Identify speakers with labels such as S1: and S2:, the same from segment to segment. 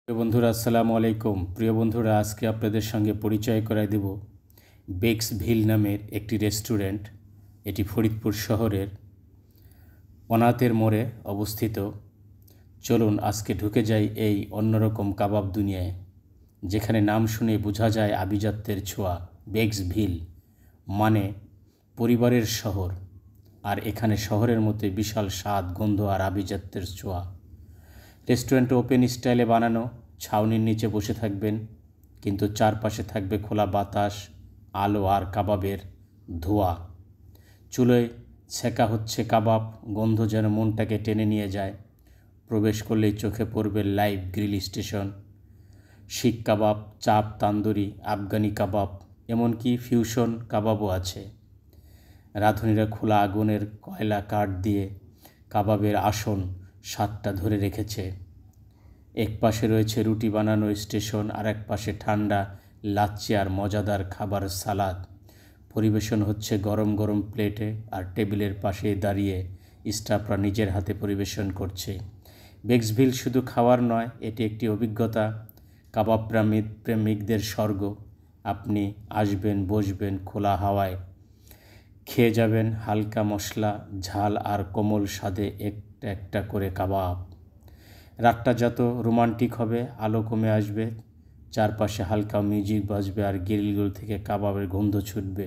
S1: প্রিয় বন্ধুরা, আসসালামু আলাইকুম। প্রিয় বন্ধুরা, আজকে আপনাদের সঙ্গে পরিচয় করায় দেব বেকস ভিল নামের একটি রেস্টুরেন্ট। এটি ফরিদপুর শহরের অনাথের মোড়ে অবস্থিত। চলুন আজকে ঢুকে যাই এই অন্যরকম কাবাব দুনিয়ায়, যেখানে নাম শুনে বোঝা যায় আভিজাত্যের ছোঁয়া। বেকস ভিল মানে পরিবারের শহর, আর এখানে শহরের মধ্যে বিশাল স্বাদ, গন্ধ আর আভিজাত্যের ছোঁয়া। রেস্টুরেন্ট ওপেন স্টাইলে বানানো, ছাউনির নিচে বসে থাকবেন, কিন্তু চারপাশে থাকবে খোলা বাতাস, আলো আর কাবাবের ধোঁয়া। চুলোয় ছেঁকা হচ্ছে কাবাব, গন্ধ যেন মনটাকে টেনে নিয়ে যায়। প্রবেশ করলেই চোখে পড়বে লাইভ গ্রিল স্টেশন, শিক কাবাব, চাপ, তান্দুরি, আফগানি কাবাব, এমনকি ফিউশন কাবাবও আছে। রাঁধুনিরা খোলা আগুনের কয়লা কাঠ দিয়ে কাবাবের আসন স্বাদটা ধরে রেখেছে। এক পাশে রয়েছে রুটি বানানোর স্টেশন, আর এক পাশে ঠান্ডা লাচ্ছি আর মজাদার খাবার সালাদ। পরিবেশন হচ্ছে গরম গরম প্লেটে, আর টেবিলের পাশে দাঁড়িয়ে স্টাফরা নিজের হাতে পরিবেশন করছে। বেকস ভিল শুধু খাওয়ার নয়, এটি একটি অভিজ্ঞতা, কাবাব প্রেমিকদের স্বর্গ। আপনি আসবেন, বসবেন, খোলা হাওয়ায় খেয়ে যাবেন হালকা মশলা, ঝাল আর কোমল স্বাদে একটা একটা করে কাবাব। রাতটা যত রোমান্টিক হবে, আলো কমে আসবে, চারপাশে হালকা মিউজিক বাজবে, আর গ্রিলগুলো থেকে কাবাবের গন্ধ ছুটবে।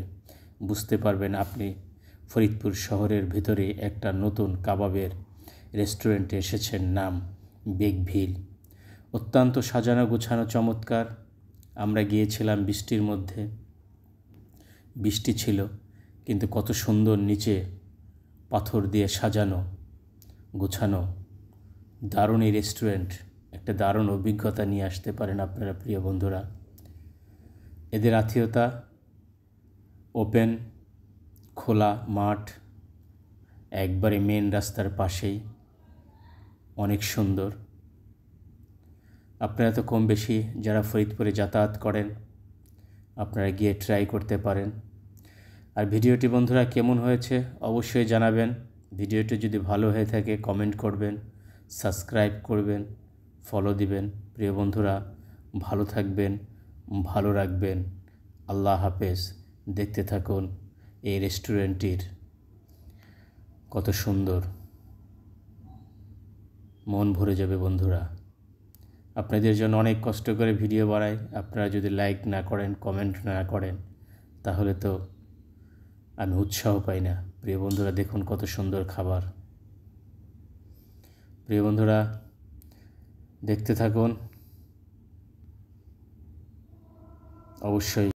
S1: বুঝতে পারবেন আপনি ফরিদপুর শহরের ভিতরে একটা নতুন কাবাবের রেস্টুরেন্টে এসেছেন। নাম বেক ভিল। অত্যন্ত সাজানো গোছানো, চমৎকার। আমরা গিয়েছিলাম বৃষ্টির মধ্যে, বৃষ্টি ছিল, কিন্তু কত সুন্দর নিচে পাথর দিয়ে সাজানো গোছানো। দারুণ এই রেস্টুরেন্ট, একটা দারুণ অভিজ্ঞতা নিয়ে আসতে পারেন আপনারা প্রিয় বন্ধুরা। এদের আতিথেয়তা, ওপেন খোলা মাঠ, একবারে মেন রাস্তার পাশেই, অনেক সুন্দর। আপনারা তো কম বেশি যারা ফরিদপুরে যাতায়াত করেন, আপনারা গিয়ে ট্রাই করতে পারেন। আর ভিডিওটি বন্ধুরা কেমন হয়েছে অবশ্যই জানাবেন। ভিডিওটি যদি ভালো হয়ে থাকে কমেন্ট করবেন, সাবস্ক্রাইব করবেন, ফলো দিবেন। প্রিয় বন্ধুরা, ভালো থাকবেন, ভালো রাখবেন। আল্লাহ হাফেজ। দেখতে থাকুন এই রেস্টুরেন্টটির কত সুন্দর, মন ভরে যাবে বন্ধুরা। আপনাদের জন্য অনেক কষ্ট করে ভিডিও বানাই, আপনারা যদি লাইক না করেন, কমেন্ট না করেন, তাহলে তো আমি উৎসাহ পাই না। প্রিয় বন্ধুরা, দেখুন কত সুন্দর খাবার। প্রিয় বন্ধুরা, দেখতে থাকুন অবশ্যই।